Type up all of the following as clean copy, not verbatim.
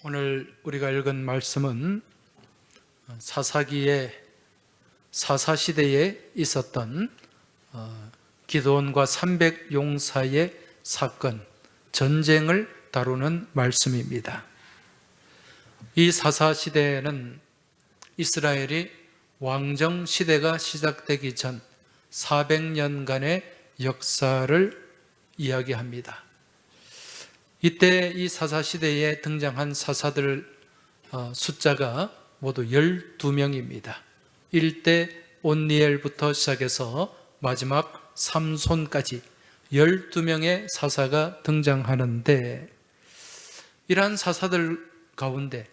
오늘 우리가 읽은 말씀은 사사기의 사사시대에 있었던 기드온과 300용사의 사건, 전쟁을 다루는 말씀입니다. 이 사사시대에는 이스라엘이 왕정시대가 시작되기 전 400년간의 역사를 이야기합니다. 이때 이 사사시대에 등장한 사사들 숫자가 모두 12명입니다. 1대 온니엘부터 시작해서 마지막 삼손까지 12명의 사사가 등장하는데, 이러한 사사들 가운데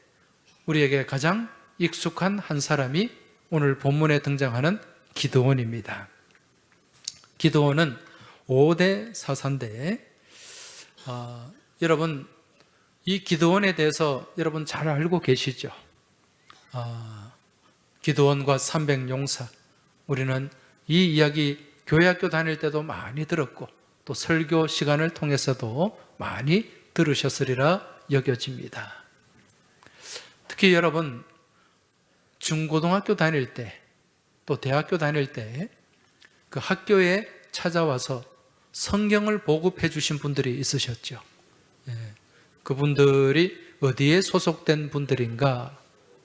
우리에게 가장 익숙한 한 사람이 오늘 본문에 등장하는 기드온입니다. 기드온은 5대 사사인데 여러분, 이 기드온에 대해서 여러분 잘 알고 계시죠? 기드온과 300용사, 우리는 이 이야기 교회학교 다닐 때도 많이 들었고 또 설교 시간을 통해서도 많이 들으셨으리라 여겨집니다. 특히 여러분, 중고등학교 다닐 때 또 대학교 다닐 때 그 학교에 찾아와서 성경을 보급해 주신 분들이 있으셨죠. 그분들이 어디에 소속된 분들인가?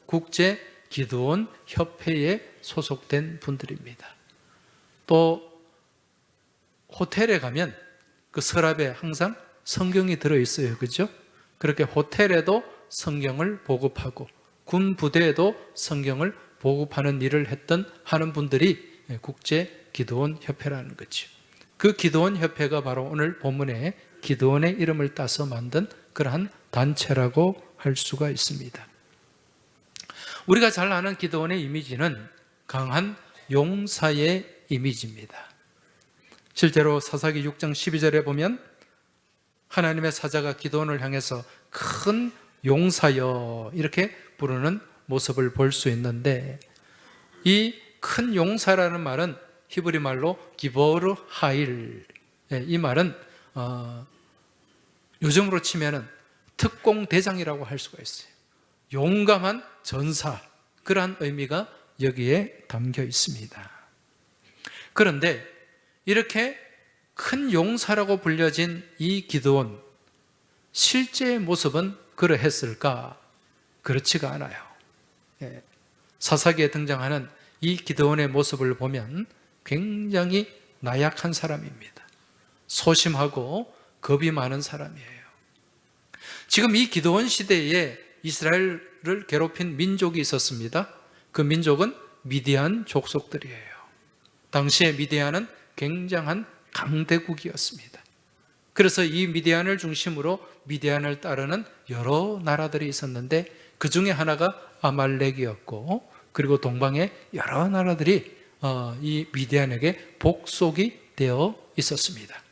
국제 기드온 협회에 소속된 분들입니다. 또 호텔에 가면 그 서랍에 항상 성경이 들어있어요. 그죠? 그렇게 호텔에도 성경을 보급하고 군 부대에도 성경을 보급하는 일을 하는 분들이 국제 기드온 협회라는 거죠. 그 기드온 협회가 바로 오늘 본문에 기드온의 이름을 따서 만든 그러한 단체라고 할 수가 있습니다. 우리가 잘 아는 기드온의 이미지는 강한 용사의 이미지입니다. 실제로 사사기 6장 12절에 보면 하나님의 사자가 기드온을 향해서 큰 용사여 이렇게 부르는 모습을 볼 수 있는데, 이 큰 용사라는 말은 히브리 말로 기보르 하일, 이 말은 요즘으로 치면은 특공대장이라고 할 수가 있어요. 용감한 전사, 그러한 의미가 여기에 담겨 있습니다. 그런데 이렇게 큰 용사라고 불려진 이 기드온, 실제의 모습은 그러했을까? 그렇지가 않아요. 사사기에 등장하는 이 기드온의 모습을 보면 굉장히 나약한 사람입니다. 소심하고 겁이 많은 사람이에요. 지금 이 기드온 시대에 이스라엘을 괴롭힌 민족이 있었습니다. 그 민족은 미디안 족속들이에요. 당시에 미디안은 굉장한 강대국이었습니다. 그래서 이 미디안을 중심으로 미디안을 따르는 여러 나라들이 있었는데, 그 중에 하나가 아말렉이었고, 그리고 동방의 여러 나라들이 이 미디안에게 복속이 되어 있었습니다.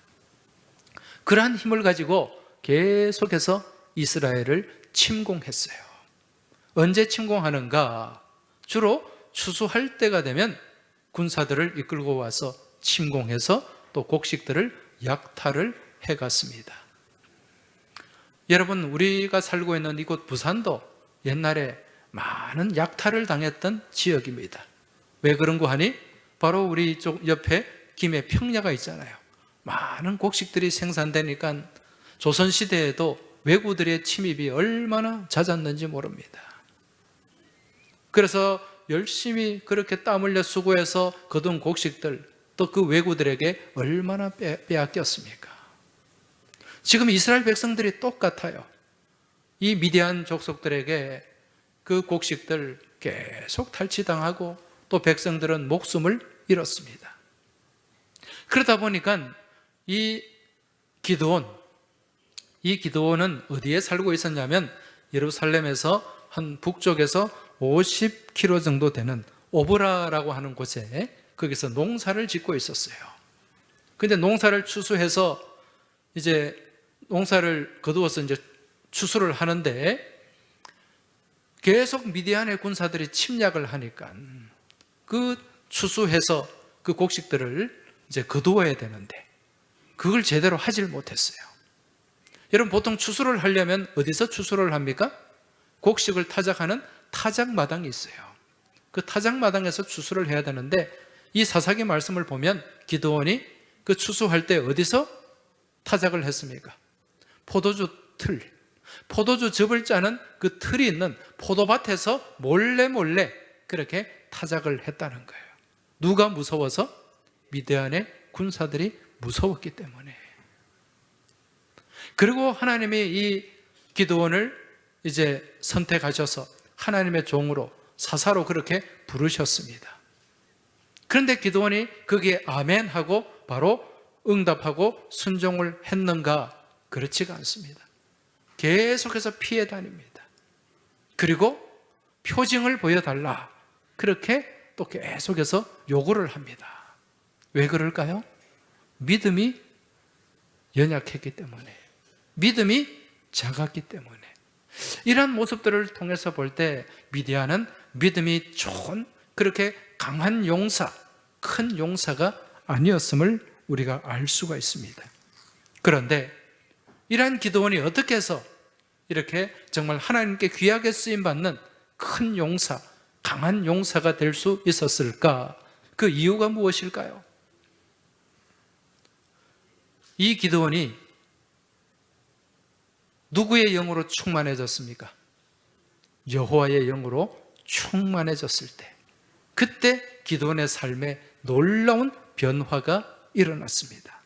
그러한 힘을 가지고 계속해서 이스라엘을 침공했어요. 언제 침공하는가? 주로 추수할 때가 되면 군사들을 이끌고 와서 침공해서 또 곡식들을 약탈을 해갔습니다. 여러분, 우리가 살고 있는 이곳 부산도 옛날에 많은 약탈을 당했던 지역입니다. 왜 그런 거 하니? 바로 우리 쪽 옆에 김해 평야가 있잖아요. 많은 곡식들이 생산되니까 조선시대에도 왜구들의 침입이 얼마나 잦았는지 모릅니다. 그래서 열심히 그렇게 땀 흘려 수고해서 거둔 곡식들, 또 그 왜구들에게 얼마나 빼앗겼습니까? 지금 이스라엘 백성들이 똑같아요. 이 미디안 족속들에게 그 곡식들 계속 탈취당하고 또 백성들은 목숨을 잃었습니다. 그러다 보니까 이 기드온은 어디에 살고 있었냐면 예루살렘에서 한 북쪽에서 50km 정도 되는 오브라라고 하는 곳에, 거기서 농사를 짓고 있었어요. 근데 농사를 추수해서 이제 농사를 거두어서 이제 추수를 하는데 계속 미디안의 군사들이 침략을 하니까 그 추수해서 그 곡식들을 이제 거두어야 되는데 그걸 제대로 하질 못했어요. 여러분, 보통 추수를 하려면 어디서 추수를 합니까? 곡식을 타작하는 타작마당이 있어요. 그 타작마당에서 추수를 해야 되는데 이 사사기 말씀을 보면 기드온이 그 추수할 때 어디서 타작을 했습니까? 포도주 틀, 포도주 즙을 짜는 그 틀이 있는 포도밭에서 몰래 그렇게 타작을 했다는 거예요. 누가 무서워서? 미디안의 군사들이 무서웠기 때문에. 그리고 하나님이 이 기드온을 이제 선택하셔서 하나님의 종으로 사사로 그렇게 부르셨습니다. 그런데 기드온이 거기에 아멘 하고 바로 응답하고 순종을 했는가? 그렇지가 않습니다. 계속해서 피해 다닙니다. 그리고 표징을 보여달라, 그렇게 또 계속해서 요구를 합니다. 왜 그럴까요? 믿음이 연약했기 때문에, 믿음이 작았기 때문에. 이러한 모습들을 통해서 볼 때 미디안은 믿음이 좋은 그렇게 강한 용사, 큰 용사가 아니었음을 우리가 알 수가 있습니다. 그런데 이러한 기드온이 어떻게 해서 이렇게 정말 하나님께 귀하게 쓰임받는 큰 용사, 강한 용사가 될 수 있었을까? 그 이유가 무엇일까요? 이 기드온이 누구의 영으로 충만해졌습니까? 여호와의 영으로 충만해졌을 때, 그때 기드온의 삶에 놀라운 변화가 일어났습니다.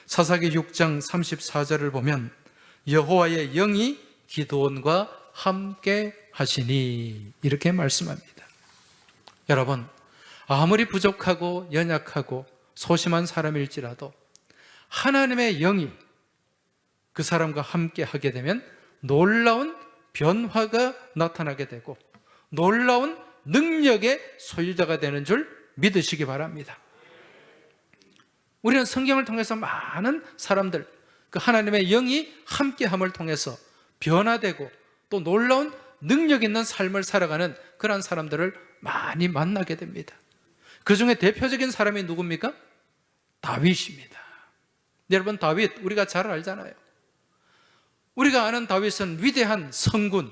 사사기 6장 34절을 보면 여호와의 영이 기드온과 함께 하시니, 이렇게 말씀합니다. 여러분, 아무리 부족하고 연약하고 소심한 사람일지라도 하나님의 영이 그 사람과 함께 하게 되면 놀라운 변화가 나타나게 되고 놀라운 능력의 소유자가 되는 줄 믿으시기 바랍니다. 우리는 성경을 통해서 많은 사람들, 그 하나님의 영이 함께함을 통해서 변화되고 또 놀라운 능력 있는 삶을 살아가는 그런 사람들을 많이 만나게 됩니다. 그 중에 대표적인 사람이 누굽니까? 다윗입니다. 여러분, 다윗 우리가 잘 알잖아요. 우리가 아는 다윗은 위대한 성군,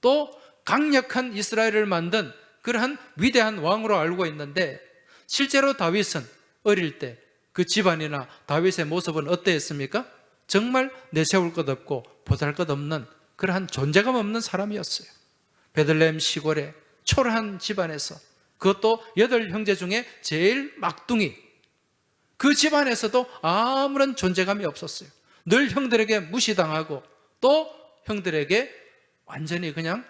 또 강력한 이스라엘을 만든 그러한 위대한 왕으로 알고 있는데, 실제로 다윗은 어릴 때 그 집안이나 다윗의 모습은 어떠했습니까? 정말 내세울 것 없고 보잘것없는 그러한 존재감 없는 사람이었어요. 베들레헴 시골의 초라한 집안에서, 그것도 8형제 중에 제일 막둥이, 그 집안에서도 아무런 존재감이 없었어요. 늘 형들에게 무시당하고 또 형들에게 완전히 그냥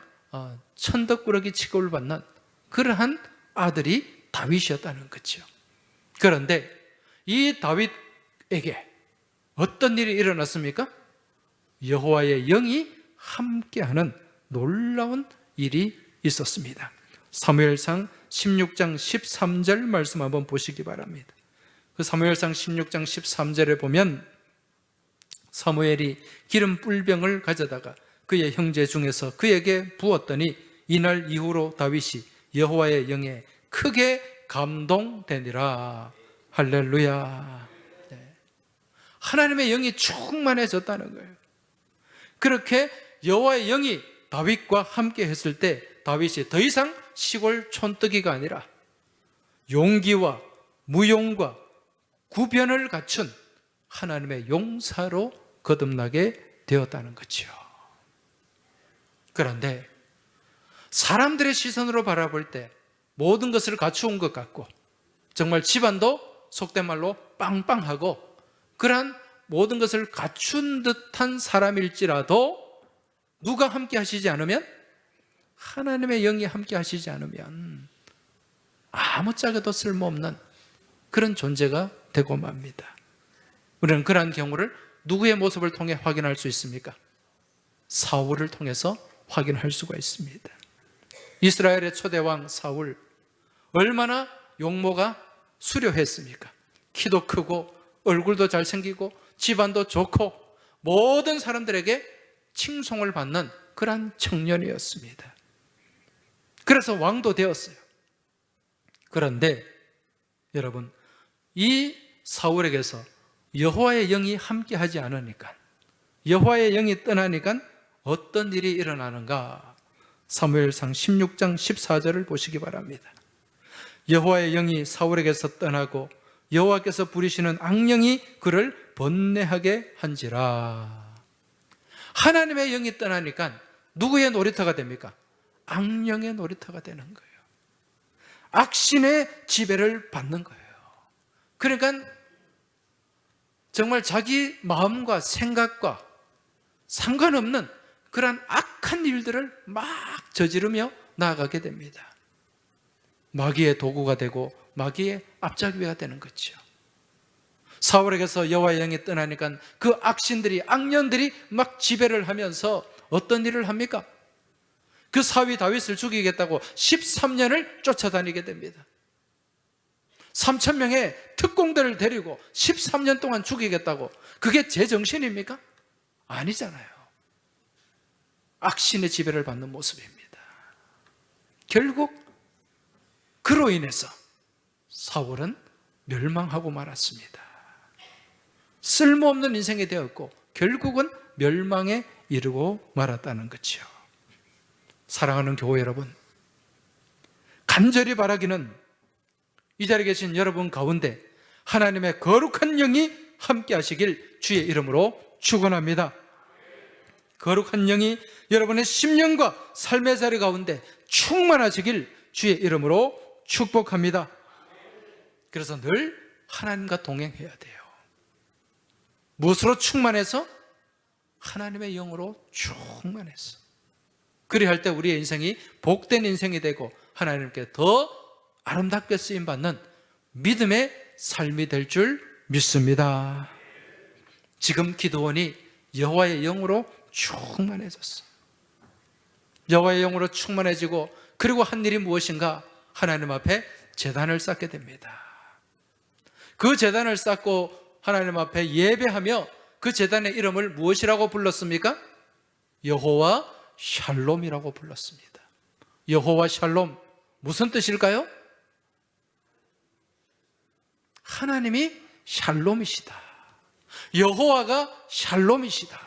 천덕꾸러기 취급을 받는 그러한 아들이 다윗이었다는 거죠. 그런데 이 다윗에게 어떤 일이 일어났습니까? 여호와의 영이 함께하는 놀라운 일이 있었습니다. 사무엘상 16장 13절 말씀 한번 보시기 바랍니다. 그 사무엘상 16장 13절에 보면 사무엘이 기름 뿔병을 가져다가 그의 형제 중에서 그에게 부었더니 이날 이후로 다윗이 여호와의 영에 크게 감동되니라. 할렐루야. 네. 하나님의 영이 충만해졌다는 거예요. 그렇게 여호와의 영이 다윗과 함께 했을 때 다윗이 더 이상 시골 촌뜨기가 아니라 용기와 무용과 구변을 갖춘 하나님의 용사로 거듭나게 되었다는 거죠. 그런데 사람들의 시선으로 바라볼 때 모든 것을 갖추온 것 같고 정말 집안도 속된 말로 빵빵하고 그러한 모든 것을 갖춘 듯한 사람일지라도 누가 함께 하시지 않으면, 하나님의 영이 함께 하시지 않으면 아무짝에도 쓸모없는 그런 존재가 되고 맙니다. 우리는 그러한 경우를 누구의 모습을 통해 확인할 수 있습니까? 사울을 통해서 확인할 수가 있습니다. 이스라엘의 초대왕 사울, 얼마나 용모가 수려했습니까? 키도 크고 얼굴도 잘생기고 집안도 좋고 모든 사람들에게 칭송을 받는 그러한 청년이었습니다. 그래서 왕도 되었어요. 그런데 여러분, 이 사울에게서 여호와의 영이 함께하지 않으니까, 여호와의 영이 떠나니까 어떤 일이 일어나는가? 사무엘상 16장 14절을 보시기 바랍니다. 여호와의 영이 사울에게서 떠나고 여호와께서 부리시는 악령이 그를 번뇌하게 한지라. 하나님의 영이 떠나니까 누구의 놀이터가 됩니까? 악령의 놀이터가 되는 거예요. 악신의 지배를 받는 거예요. 그러니까 정말 자기 마음과 생각과 상관없는 그러한 악한 일들을 막 저지르며 나아가게 됩니다. 마귀의 도구가 되고 마귀의 앞잡이가 되는 거죠. 사울에게서 여호와의 영이 떠나니까 그 악신들이, 악년들이 막 지배를 하면서 어떤 일을 합니까? 그 사위 다윗을 죽이겠다고 13년을 쫓아다니게 됩니다. 3,000명의 특공대를 데리고 13년 동안 죽이겠다고, 그게 제정신입니까? 아니잖아요. 악신의 지배를 받는 모습입니다. 결국 그로 인해서 사울은 멸망하고 말았습니다. 쓸모없는 인생이 되었고 결국은 멸망에 이르고 말았다는 거죠. 사랑하는 교회 여러분, 간절히 바라기는 이 자리에 계신 여러분 가운데 하나님의 거룩한 영이 함께 하시길 주의 이름으로 축원합니다. 거룩한 영이 여러분의 심령과 삶의 자리 가운데 충만하시길 주의 이름으로 축복합니다. 그래서 늘 하나님과 동행해야 돼요. 무엇으로 충만해서? 하나님의 영으로 충만해서. 그리 할 때 우리의 인생이 복된 인생이 되고 하나님께 더 아름답게 쓰임받는 믿음의 삶이 될 줄 믿습니다. 지금 기드온이 여호와의 영으로 충만해졌어요. 여호와의 영으로 충만해지고 그리고 한 일이 무엇인가? 하나님 앞에 제단을 쌓게 됩니다. 그 제단을 쌓고 하나님 앞에 예배하며 그 제단의 이름을 무엇이라고 불렀습니까? 여호와 샬롬이라고 불렀습니다. 여호와 샬롬, 무슨 뜻일까요? 하나님이 샬롬이시다. 여호와가 샬롬이시다.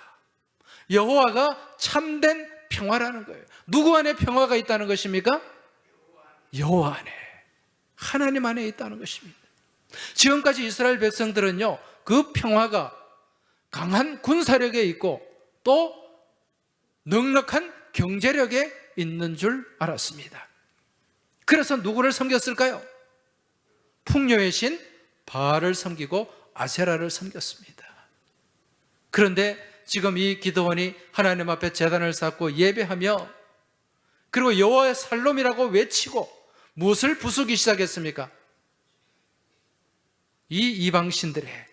여호와가 참된 평화라는 거예요. 누구 안에 평화가 있다는 것입니까? 여호와 안에, 하나님 안에 있다는 것입니다. 지금까지 이스라엘 백성들은요, 그 평화가 강한 군사력에 있고 또 넉넉한 경제력에 있는 줄 알았습니다. 그래서 누구를 섬겼을까요? 풍요의 신 바알을 섬기고 아세라를 섬겼습니다. 그런데 지금 이 기드온이 하나님 앞에 제단을 쌓고 예배하며 그리고 여호와의 샬롬이라고 외치고 무엇을 부수기 시작했습니까? 이 이방신들의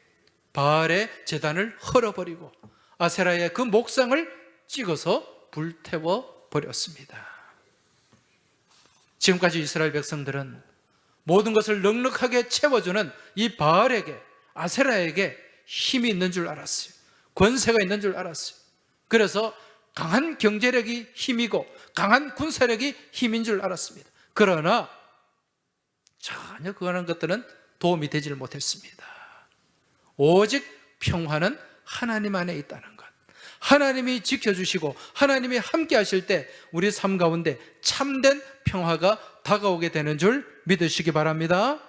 바알의 제단을 헐어버리고 아세라의 그 목상을 찍어서 불태워 버렸습니다. 지금까지 이스라엘 백성들은 모든 것을 넉넉하게 채워주는 이 바알에게, 아세라에게 힘이 있는 줄 알았어요. 권세가 있는 줄 알았어요. 그래서 강한 경제력이 힘이고 강한 군사력이 힘인 줄 알았습니다. 그러나 전혀 그런 것들은 도움이 되질 못했습니다. 오직 평화는 하나님 안에 있다는 것, 하나님이 지켜주시고 하나님이 함께 하실 때 우리 삶 가운데 참된 평화가 다가오게 되는 줄 믿으시기 바랍니다.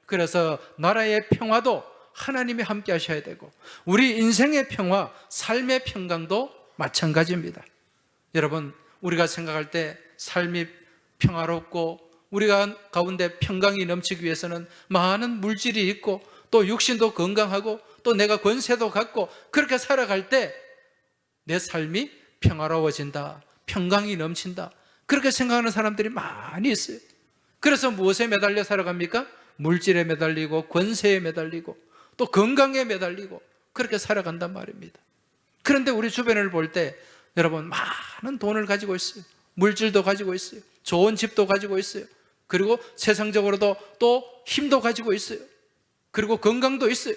그래서 나라의 평화도 하나님이 함께 하셔야 되고 우리 인생의 평화, 삶의 평강도 마찬가지입니다. 여러분, 우리가 생각할 때 삶이 평화롭고 우리가 가운데 평강이 넘치기 위해서는 많은 물질이 있고 또 육신도 건강하고 또 내가 권세도 갖고 그렇게 살아갈 때 내 삶이 평화로워진다, 평강이 넘친다, 그렇게 생각하는 사람들이 많이 있어요. 그래서 무엇에 매달려 살아갑니까? 물질에 매달리고 권세에 매달리고 또 건강에 매달리고 그렇게 살아간단 말입니다. 그런데 우리 주변을 볼 때 여러분, 많은 돈을 가지고 있어요. 물질도 가지고 있어요. 좋은 집도 가지고 있어요. 그리고 세상적으로도 또 힘도 가지고 있어요. 그리고 건강도 있어요.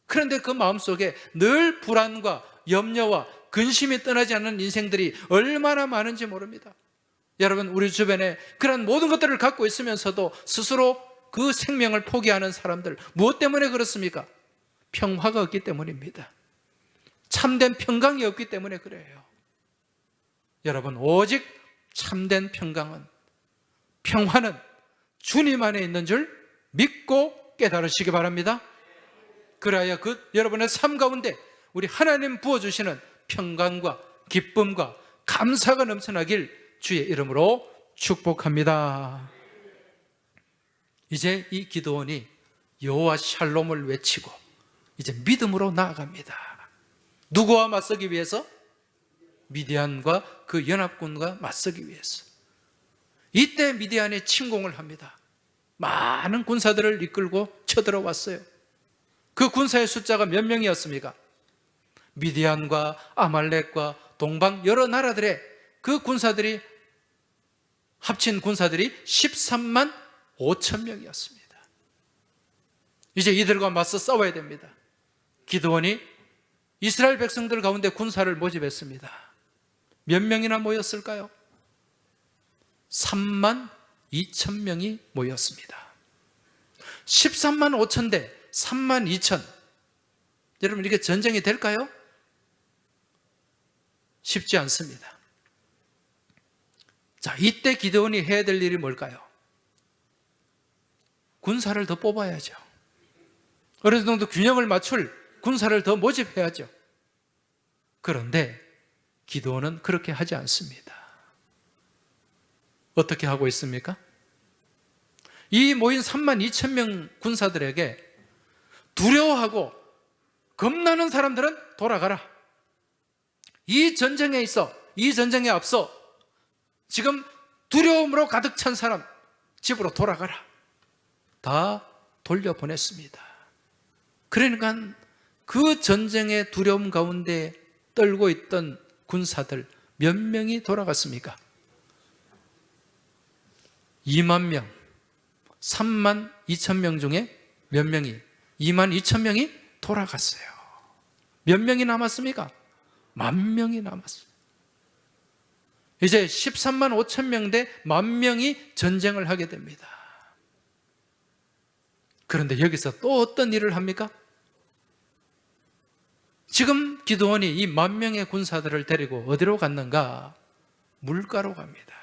그런데 그 마음속에 늘 불안과 염려와 근심이 떠나지 않는 인생들이 얼마나 많은지 모릅니다. 여러분, 우리 주변에 그런 모든 것들을 갖고 있으면서도 스스로 그 생명을 포기하는 사람들, 무엇 때문에 그렇습니까? 평화가 없기 때문입니다. 참된 평강이 없기 때문에 그래요. 여러분, 오직 참된 평화는 주님 안에 있는 줄 믿고 깨달으시기 바랍니다. 그래야 여러분의 삶 가운데 우리 하나님 부어주시는 평강과 기쁨과 감사가 넘쳐나길 주의 이름으로 축복합니다. 이제 이 기드온이 여호와 샬롬을 외치고 이제 믿음으로 나아갑니다. 누구와 맞서기 위해서? 미디안과 그 연합군과 맞서기 위해서. 이때 미디안이 침공을 합니다. 많은 군사들을 이끌고 쳐들어왔어요. 그 군사의 숫자가 몇 명이었습니까? 미디안과 아말렉과 동방 여러 나라들의 그 군사들이 합친 군사들이 13만 5천 명이었습니다. 이제 이들과 맞서 싸워야 됩니다. 기드온이 이스라엘 백성들 가운데 군사를 모집했습니다. 몇 명이나 모였을까요? 3만 2천 명이 모였습니다. 13만 5천 대 3만 2천. 여러분, 이게 전쟁이 될까요? 쉽지 않습니다. 자, 이때 기드온이 해야 될 일이 뭘까요? 군사를 더 뽑아야죠. 어느 정도 균형을 맞출 군사를 더 모집해야죠. 그런데 기드온은 그렇게 하지 않습니다. 어떻게 하고 있습니까? 이 모인 3만 2천 명 군사들에게 두려워하고 겁나는 사람들은 돌아가라. 이 전쟁에 앞서 지금 두려움으로 가득 찬 사람 집으로 돌아가라. 다 돌려보냈습니다. 그러니까 그 전쟁의 두려움 가운데 떨고 있던 군사들 몇 명이 돌아갔습니까? 2만 명, 3만 2천 명 중에 몇 명이, 2만 2천 명이 돌아갔어요. 몇 명이 남았습니까? 10,000명이 남았어요. 이제 13만 5천 명 대 10,000명이 전쟁을 하게 됩니다. 그런데 여기서 또 어떤 일을 합니까? 지금 기드온이 이 10,000명의 군사들을 데리고 어디로 갔는가? 물가로 갑니다.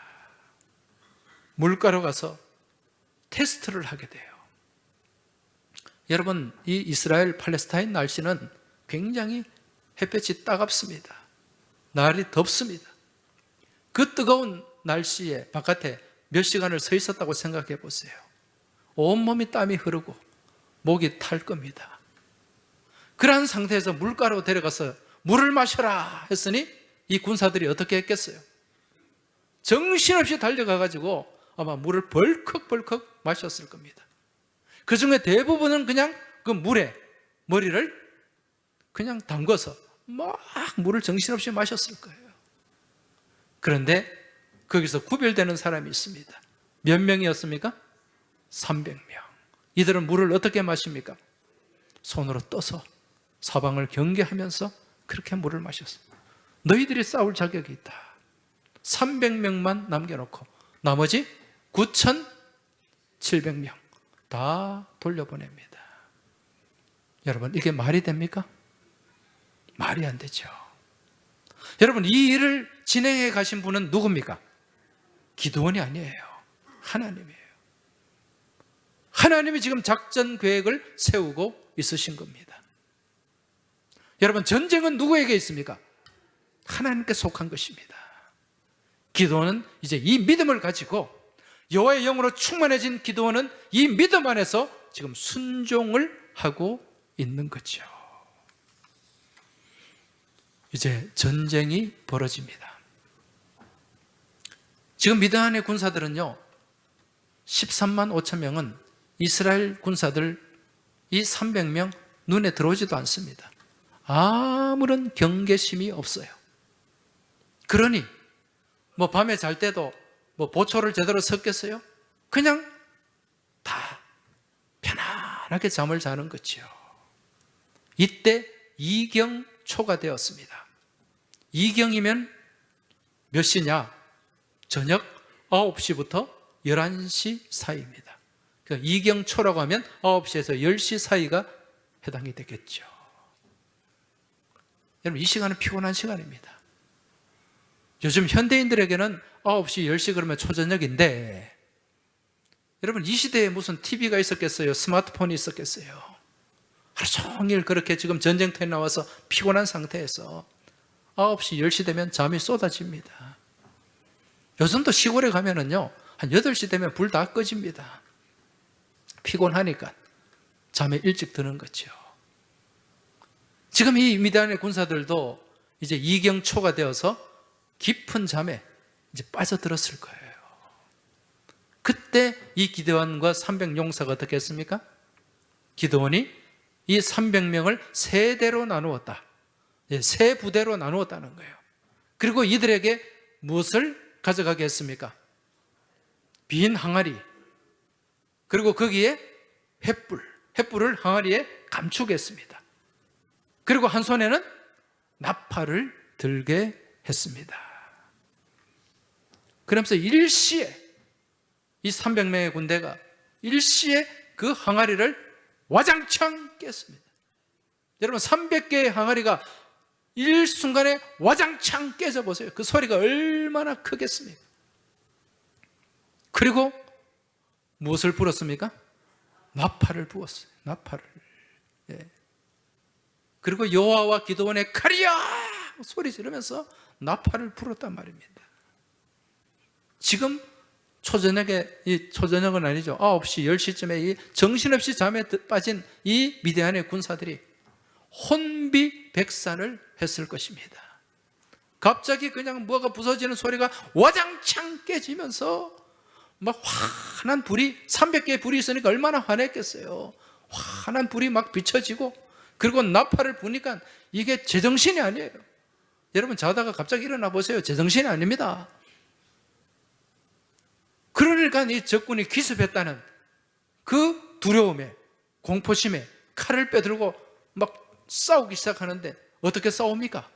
물가로 가서 테스트를 하게 돼요. 여러분, 이 이스라엘 팔레스타인 날씨는 굉장히 햇볕이 따갑습니다. 날이 덥습니다. 그 뜨거운 날씨에 바깥에 몇 시간을 서 있었다고 생각해 보세요. 온몸이 땀이 흐르고 목이 탈 겁니다. 그러한 상태에서 물가로 데려가서 물을 마셔라 했으니 이 군사들이 어떻게 했겠어요? 정신없이 달려가가지고 아마 물을 벌컥벌컥 마셨을 겁니다. 그 중에 대부분은 그냥 그 물에 머리를 그냥 담궈서 막 물을 정신없이 마셨을 거예요. 그런데 거기서 구별되는 사람이 있습니다. 몇 명이었습니까? 300명. 이들은 물을 어떻게 마십니까? 손으로 떠서 사방을 경계하면서 그렇게 물을 마셨어요. 너희들이 싸울 자격이 있다. 300명만 남겨놓고 나머지 9,700명 다 돌려보냅니다. 여러분, 이게 말이 됩니까? 말이 안 되죠. 여러분, 이 일을 진행해 가신 분은 누굽니까? 기드온이 아니에요. 하나님이에요. 하나님이 지금 작전 계획을 세우고 있으신 겁니다. 여러분, 전쟁은 누구에게 있습니까? 하나님께 속한 것입니다. 기드온은 이제 이 믿음을 가지고 여호와의 영으로 충만해진 기드온은 이 믿음 안에서 지금 순종을 하고 있는 거죠. 이제 전쟁이 벌어집니다. 지금 미디안의 군사들은요, 13만 5천 명은 이스라엘 군사들 이 300명 눈에 들어오지도 않습니다. 아무런 경계심이 없어요. 그러니 뭐 밤에 잘 때도 뭐 보초를 제대로 섰겠어요? 그냥 다 편안하게 잠을 자는 거죠. 이때 이경초가 되었습니다. 이경이면 몇 시냐? 저녁 9시부터 11시 사이입니다. 그러니까 이경초라고 하면 9시에서 10시 사이가 해당이 되겠죠. 여러분, 이 시간은 피곤한 시간입니다. 요즘 현대인들에게는 9시, 10시 그러면 초저녁인데, 여러분 이 시대에 무슨 TV가 있었겠어요? 스마트폰이 있었겠어요? 하루 종일 그렇게 지금 전쟁터에 나와서 피곤한 상태에서 9시, 10시 되면 잠이 쏟아집니다. 요즘도 시골에 가면은요, 한 8시 되면 불 다 꺼집니다. 피곤하니까 잠에 일찍 드는 거죠. 지금 이 미디안의 군사들도 이제 이경초가 되어서 깊은 잠에 이제 빠져들었을 거예요. 그때 이 기드온과 300용사가 어떻게 했습니까? 기드온이 이 300명을 세 대로 나누었다. 세 부대로 나누었다는 거예요. 그리고 이들에게 무엇을 가져가게 했습니까? 빈 항아리, 그리고 거기에 횃불을 항아리에 감추게 했습니다. 그리고 한 손에는 나팔을 들게 했습니다. 그러면서 일시에 이 300명의 군대가 일시에 그 항아리를 와장창 깼습니다. 여러분 300개의 항아리가 일순간에 와장창 깨져 보세요. 그 소리가 얼마나 크겠습니까? 그리고 무엇을 불었습니까? 나팔을 부었어요. 나팔을. 예. 그리고 여호와와 기드온의 칼이야 소리 지르면서 나팔을 불었단 말입니다. 지금 초저녁은 아니죠. 9시, 10시쯤에 이 정신없이 잠에 빠진 이 미디안의 군사들이 혼비백산을 했을 것입니다. 갑자기 그냥 뭐가 부서지는 소리가 와장창 깨지면서 막 환한 불이, 300개의 불이 있으니까 얼마나 환했겠어요. 환한 불이 막 비춰지고, 그리고 나팔을 부니까 이게 제정신이 아니에요. 여러분 자다가 갑자기 일어나 보세요. 제정신이 아닙니다. 그러니까 이 적군이 기습했다는 그 두려움에, 공포심에 칼을 빼들고 막 싸우기 시작하는데 어떻게 싸웁니까?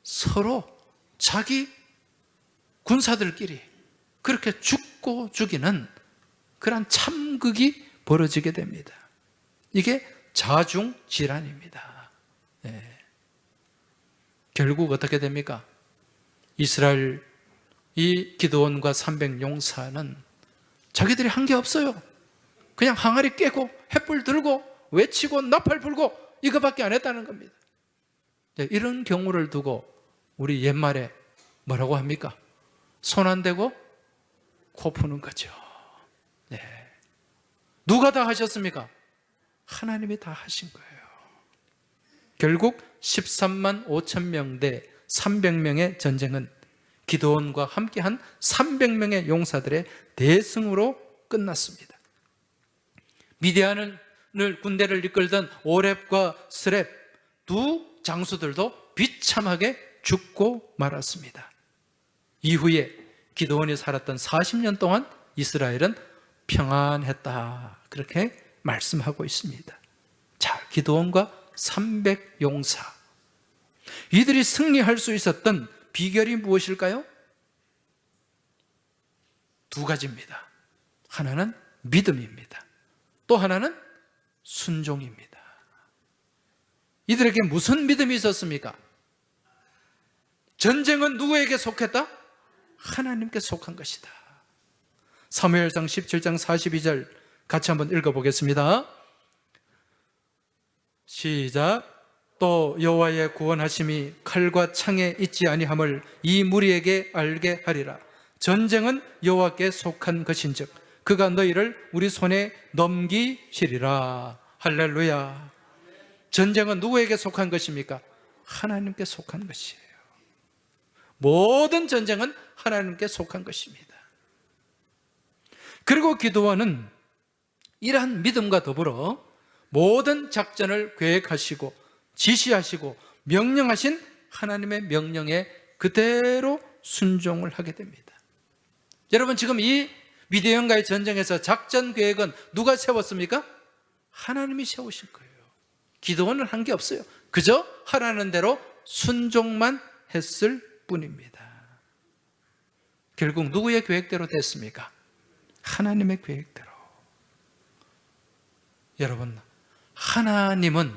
서로 자기 군사들끼리 그렇게 죽고 죽이는 그런 참극이 벌어지게 됩니다. 이게 자중질환입니다. 네. 결국 어떻게 됩니까? 이스라엘 이 기드온과 300용사는 자기들이 한 게 없어요. 그냥 항아리 깨고 횃불 들고 외치고 나팔 불고 이거밖에 안 했다는 겁니다. 이런 경우를 두고 우리 옛말에 뭐라고 합니까? 손 안 대고 코 푸는 거죠. 네. 누가 다 하셨습니까? 하나님이 다 하신 거예요. 결국 13만 5천 명 대 300명의 전쟁은 기드온과 함께한 300명의 용사들의 대승으로 끝났습니다. 미디안을 군대를 이끌던 오렙과 스렙 두 장수들도 비참하게 죽고 말았습니다. 이후에 기드온이 살았던 40년 동안 이스라엘은 평안했다, 그렇게 말씀하고 있습니다. 자, 기드온과 300용사, 이들이 승리할 수 있었던 비결이 무엇일까요? 두 가지입니다. 하나는 믿음입니다. 또 하나는 순종입니다. 이들에게 무슨 믿음이 있었습니까? 전쟁은 누구에게 속했다? 하나님께 속한 것이다. 사무엘상 17장 42절 같이 한번 읽어보겠습니다. 시작. 또 여호와의 구원하심이 칼과 창에 있지 아니함을 이 무리에게 알게 하리라. 전쟁은 여호와께 속한 것인즉 그가 너희를 우리 손에 넘기시리라. 할렐루야. 전쟁은 누구에게 속한 것입니까? 하나님께 속한 것이에요. 모든 전쟁은 하나님께 속한 것입니다. 그리고 기드온은 이러한 믿음과 더불어 모든 작전을 계획하시고 지시하시고 명령하신 하나님의 명령에 그대로 순종을 하게 됩니다. 여러분 지금 이 미디안과의 전쟁에서 작전 계획은 누가 세웠습니까? 하나님이 세우실 거예요. 기드온은 한 게 없어요. 그저 하라는 대로 순종만 했을 뿐입니다. 결국 누구의 계획대로 됐습니까? 하나님의 계획대로. 여러분, 하나님은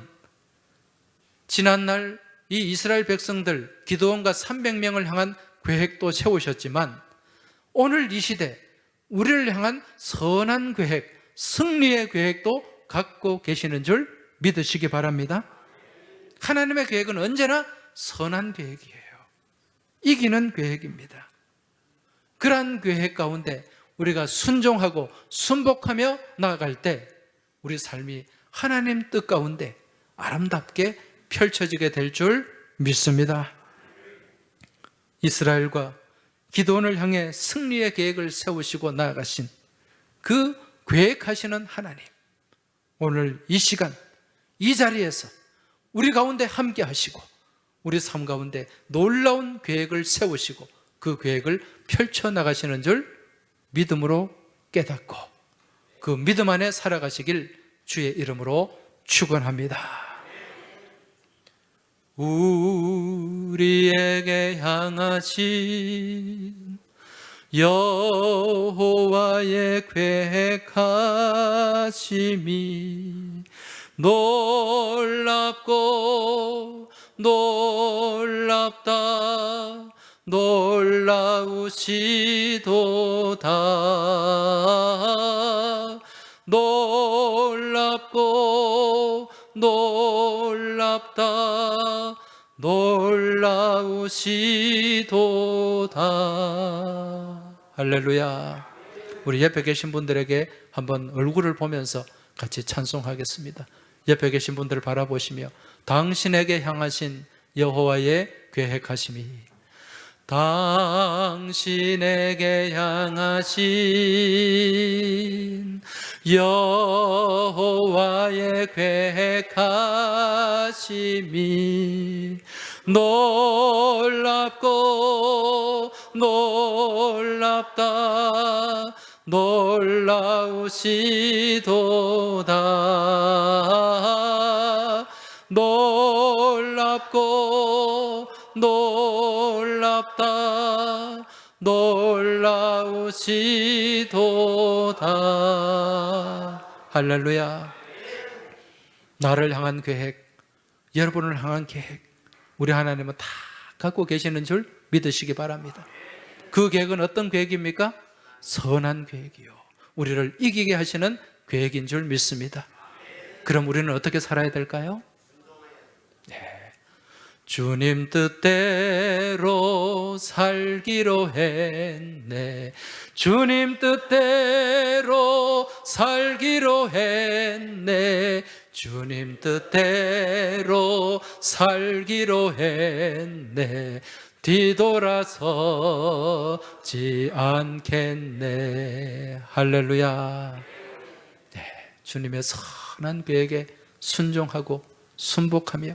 지난날 이 이스라엘 백성들 기드온과 300명을 향한 계획도 세우셨지만 오늘 이 시대 우리를 향한 선한 계획, 승리의 계획도 갖고 계시는 줄 믿으시기 바랍니다. 하나님의 계획은 언제나 선한 계획이에요. 이기는 계획입니다. 그러한 계획 가운데 우리가 순종하고 순복하며 나아갈 때 우리 삶이 하나님 뜻 가운데 아름답게 펼쳐지게 될 줄 믿습니다. 이스라엘과 기드온을 향해 승리의 계획을 세우시고 나아가신 그 계획하시는 하나님, 오늘 이 시간 이 자리에서 우리 가운데 함께 하시고 우리 삶 가운데 놀라운 계획을 세우시고 그 계획을 펼쳐나가시는 줄 믿음으로 깨닫고 그 믿음 안에 살아가시길 주의 이름으로 축원합니다. 우리에게 향하신 여호와의 계획하심이 놀랍고 놀랍다 놀라우시도다 놀랍고 놀랍다 놀라우시도다. 할렐루야. 우리 옆에 계신 분들에게 한번 얼굴을 보면서 같이 찬송하겠습니다. 옆에 계신 분들을 바라보시며 당신에게 향하신 여호와의 계획하심이 당신에게 향하신 여호와의 계획하심이 놀랍고 놀랍다 놀라우시도다 놀랍고 놀랍다 놀라우시도다. 할렐루야. 나를 향한 계획, 여러분을 향한 계획, 우리 하나님은 다 갖고 계시는 줄 믿으시기 바랍니다. 그 계획은 어떤 계획입니까? 선한 계획이요, 우리를 이기게 하시는 계획인 줄 믿습니다. 그럼 우리는 어떻게 살아야 될까요? 주님 뜻대로 살기로 했네. 주님 뜻대로 살기로 했네. 주님 뜻대로 살기로 했네. 뒤돌아서지 않겠네. 할렐루야. 주님의 선한 계획에 순종하고 순복하며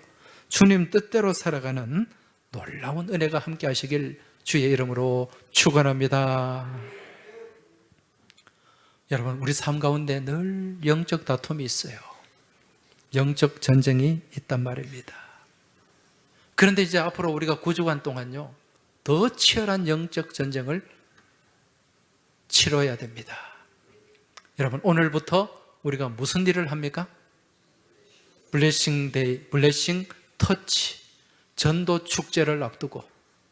주님 뜻대로 살아가는 놀라운 은혜가 함께 하시길 주의 이름으로 축원합니다. 여러분, 우리 삶 가운데 늘 영적 다툼이 있어요. 영적 전쟁이 있단 말입니다. 그런데 이제 앞으로 우리가 9주간 동안요, 더 치열한 영적 전쟁을 치러야 됩니다. 여러분, 오늘부터 우리가 무슨 일을 합니까? 블레싱 데이, 블레싱 터치, 전도 축제를 앞두고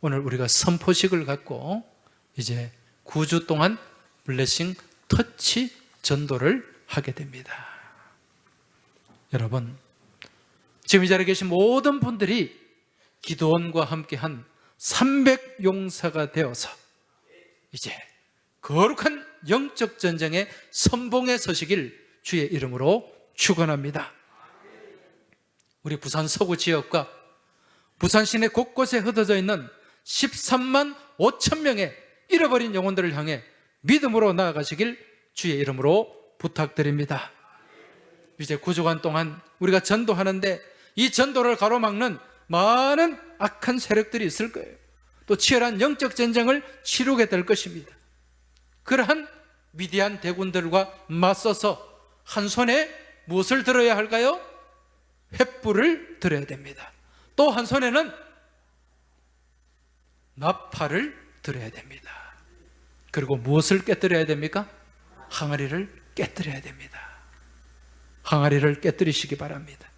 오늘 우리가 선포식을 갖고 이제 9주 동안 블레싱 터치 전도를 하게 됩니다. 여러분, 지금 이 자리에 계신 모든 분들이 기드온과 함께한 300용사가 되어서 이제 거룩한 영적 전쟁의 선봉에 서시길 주의 이름으로 축원합니다. 우리 부산 서구 지역과 부산 시내 곳곳에 흩어져 있는 13만 5천 명의 잃어버린 영혼들을 향해 믿음으로 나아가시길 주의 이름으로 부탁드립니다. 이제 9주간 동안 우리가 전도하는데 이 전도를 가로막는 많은 악한 세력들이 있을 거예요. 또 치열한 영적 전쟁을 치르게 될 것입니다. 그러한 위대한 대군들과 맞서서 한 손에 무엇을 들어야 할까요? 횃불을 들어야 됩니다. 또 한 손에는 나팔을 들어야 됩니다. 그리고 무엇을 깨뜨려야 됩니까? 항아리를 깨뜨려야 됩니다. 항아리를 깨뜨리시기 바랍니다.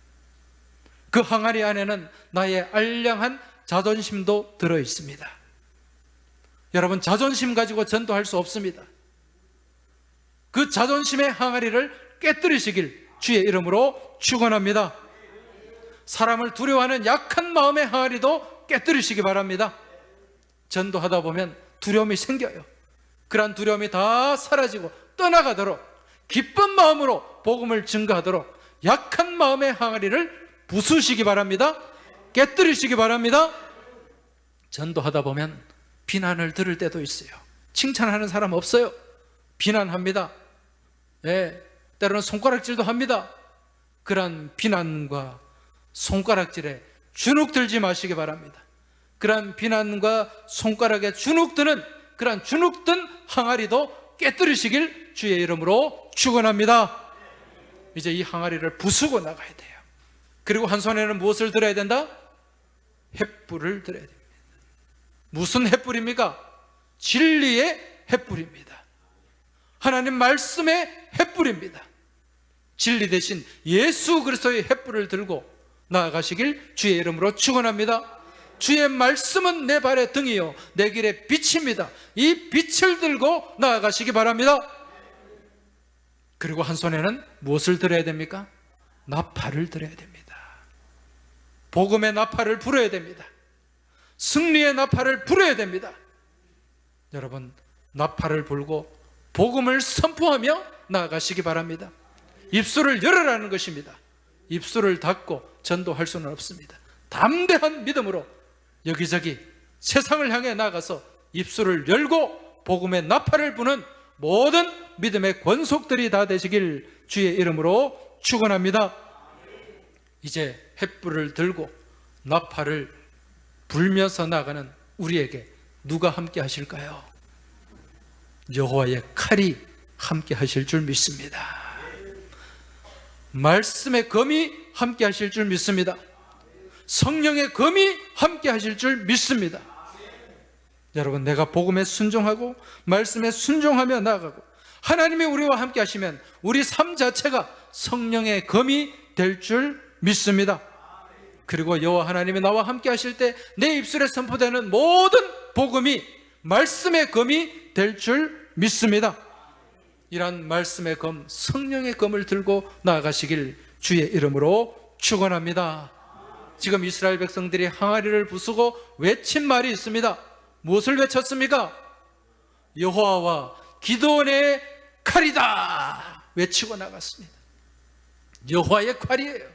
그 항아리 안에는 나의 알량한 자존심도 들어 있습니다. 여러분, 자존심 가지고 전도할 수 없습니다. 그 자존심의 항아리를 깨뜨리시길 주의 이름으로 축원합니다. 사람을 두려워하는 약한 마음의 항아리도 깨뜨리시기 바랍니다. 전도하다 보면 두려움이 생겨요. 그러한 두려움이 다 사라지고 떠나가도록 기쁜 마음으로 복음을 증거하도록 약한 마음의 항아리를 부수시기 바랍니다. 깨뜨리시기 바랍니다. 전도하다 보면 비난을 들을 때도 있어요. 칭찬하는 사람 없어요. 비난합니다. 때로는 손가락질도 합니다. 그러한 비난과 손가락질에 주눅 들지 마시기 바랍니다. 그러한 비난과 손가락에 주눅 드는 그러한 주눅 든 항아리도 깨뜨리시길 주의 이름으로 축원합니다. 이제 이 항아리를 부수고 나가야 돼요. 그리고 한 손에는 무엇을 들어야 된다? 횃불을 들어야 됩니다. 무슨 횃불입니까? 진리의 횃불입니다. 하나님 말씀의 횃불입니다. 진리 대신 예수 그리스도의 횃불을 들고 나아가시길 주의 이름으로 축원합니다. 주의 말씀은 내 발의 등이요 내 길의 빛입니다. 이 빛을 들고 나아가시기 바랍니다. 그리고 한 손에는 무엇을 들어야 됩니까? 나팔을 들어야 됩니다. 복음의 나팔을 불어야 됩니다. 승리의 나팔을 불어야 됩니다. 여러분, 나팔을 불고 복음을 선포하며 나아가시기 바랍니다. 입술을 열으라는 것입니다. 입술을 닫고 전도할 수는 없습니다. 담대한 믿음으로 여기저기 세상을 향해 나가서 입술을 열고 복음의 나팔을 부는 모든 믿음의 권속들이 다 되시길 주의 이름으로 축원합니다. 이제 횃불을 들고 나팔을 불면서 나가는 우리에게 누가 함께 하실까요? 여호와의 칼이 함께 하실 줄 믿습니다. 말씀의 검이 함께 하실 줄 믿습니다. 성령의 검이 함께 하실 줄 믿습니다. 여러분, 내가 복음에 순종하고 말씀에 순종하며 나아가고 하나님이 우리와 함께 하시면 우리 삶 자체가 성령의 검이 될 줄 믿습니다. 그리고 여호와 하나님이 나와 함께 하실 때 내 입술에 선포되는 모든 복음이 말씀의 검이 될 줄 믿습니다. 이런 말씀의 검, 성령의 검을 들고 나아가시길 주의 이름으로 축원합니다. 지금 이스라엘 백성들이 항아리를 부수고 외친 말이 있습니다. 무엇을 외쳤습니까? 여호와와 기드온의 칼이다 외치고 나갔습니다. 여호와의 칼이에요.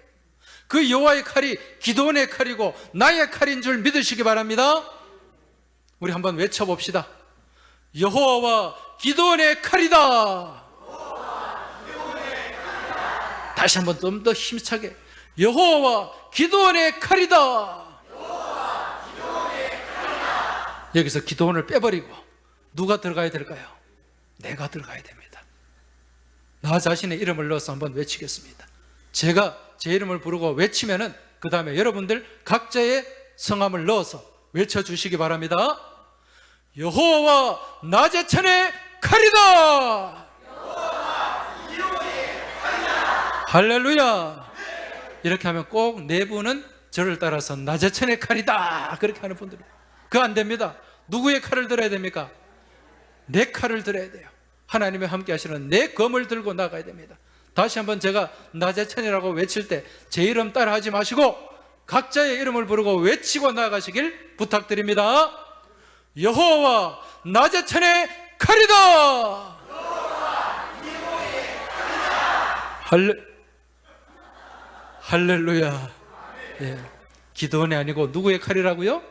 그 여호와의 칼이 기드온의 칼이고 나의 칼인 줄 믿으시기 바랍니다. 우리 한번 외쳐봅시다. 여호와와 기드온의 칼이다. 다시 한번 좀 더 힘차게. 여호와와 기드온의 칼이다. 여기서 기드온을 빼버리고 누가 들어가야 될까요? 내가 들어가야 됩니다. 나 자신의 이름을 넣어서 한번 외치겠습니다. 제가 제 이름을 부르고 외치면은 그 다음에 여러분들 각자의 성함을 넣어서 외쳐주시기 바랍니다. 여호와와 나제천의 칼이다. 할렐루야. 이렇게 하면 꼭 네 분은 저를 따라서 나제천의 칼이다 그렇게 하는 분들, 그거 안 됩니다. 누구의 칼을 들어야 됩니까? 내 칼을 들어야 돼요. 하나님이 함께 하시는 내 검을 들고 나가야 됩니다. 다시 한번 제가 나제천이라고 외칠 때 제 이름 따라 하지 마시고 각자의 이름을 부르고 외치고 나가시길 부탁드립니다. 여호와 나제천의 칼이다. 할렐루야. 예. 기드온이 아니고 누구의 칼이라고요?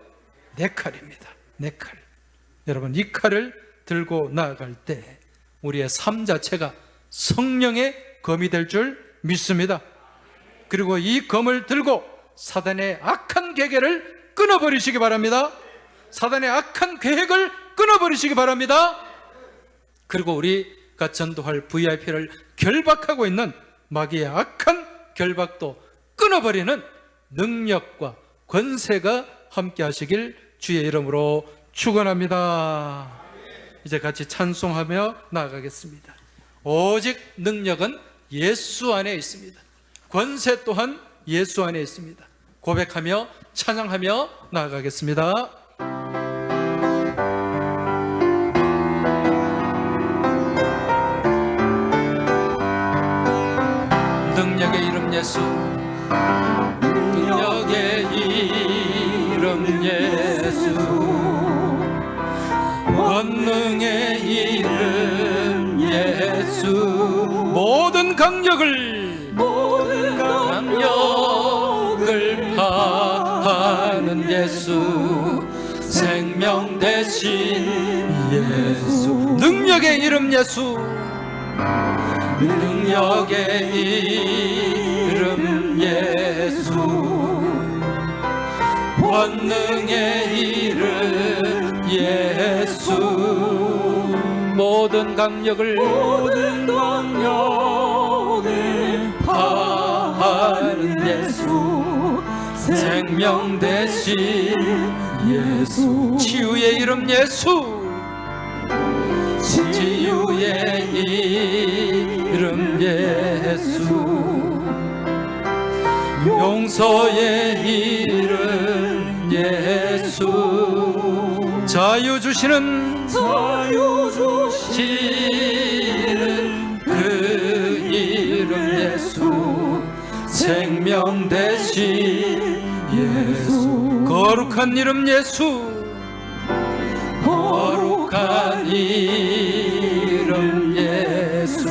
내 칼입니다. 내 칼. 여러분, 이 칼을 들고 나아갈 때 우리의 삶 자체가 성령의 검이 될 줄 믿습니다. 그리고 이 검을 들고 사단의 악한 계계를 끊어버리시기 바랍니다. 사단의 악한 계획을 끊어버리시기 바랍니다. 그리고 우리가 전도할 VIP를 결박하고 있는 마귀의 악한 결박도 끊어버리는 능력과 권세가 함께 하시길 주의 이름으로 축원합니다. 이제 같이 찬송하며 나아가겠습니다. 오직 능력은 예수 안에 있습니다. 권세 또한 예수 안에 있습니다. 고백하며 찬양하며 나아가겠습니다. 예수, 능력의 이름 예수, 권능의 이름 예수, 모든 강력을 파하는 예수, 생명 대신 예수, 능력의 이름 예수, 능력의 이름 예수, 권능의 이름 예수, 모든 강력을 파하는 예수, 생명 대신 예수, 치유의 이름 예수, 치유의 이름 예수, 용서의 이름 예수, 자유 주시는 그 이름 예수, 생명 대신 예수, 거룩한 이름 예수, 거룩한 이름 예수,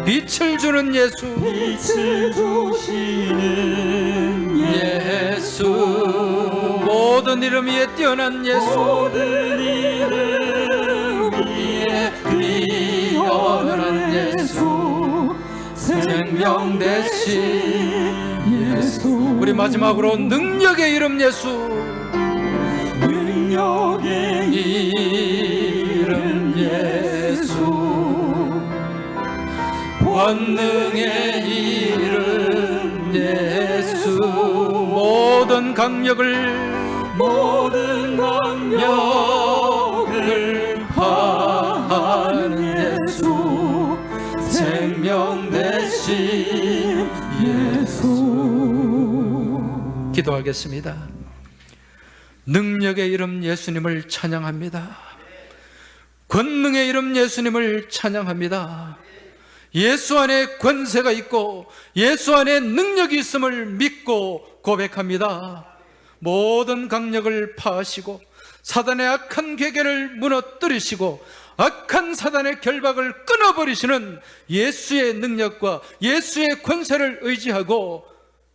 빛을 주는 예수, 빛을 주시는 예수, 모든 이름 위에 뛰어난 예수, 모든 이름 위에 뛰어난 예수, 생명 대신 예수, 우리 마지막으로 능력의 이름 예수, 능력의 이름 예수, 권능의 이름 예수, 모든 강력을 파하는 예수, 생명 대신 예수. 기도하겠습니다. 능력의 이름 예수님을 찬양합니다. 권능의 이름 예수님을 찬양합니다. 예수 안에 권세가 있고 예수 안에 능력이 있음을 믿고 고백합니다. 모든 강력을 파하시고 사단의 악한 계계를 무너뜨리시고 악한 사단의 결박을 끊어버리시는 예수의 능력과 예수의 권세를 의지하고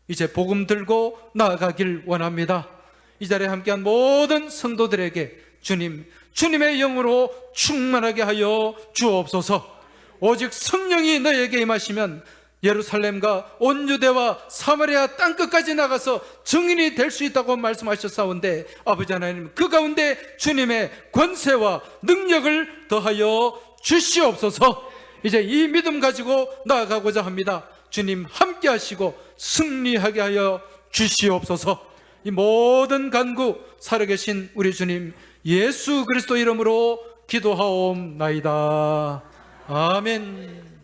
이제 복음 들고 나아가길 원합니다. 이 자리에 함께한 모든 성도들에게 주님의 영으로 충만하게 하여 주옵소서. 오직 성령이 너에게 임하시면 예루살렘과 온 유대와 사마리아 땅끝까지 나가서 증인이 될 수 있다고 말씀하셨사온데, 아버지 하나님, 그 가운데 주님의 권세와 능력을 더하여 주시옵소서. 이제 이 믿음 가지고 나아가고자 합니다. 주님 함께 하시고 승리하게 하여 주시옵소서. 이 모든 간구 살아계신 우리 주님 예수 그리스도 이름으로 기도하옵나이다. 아멘.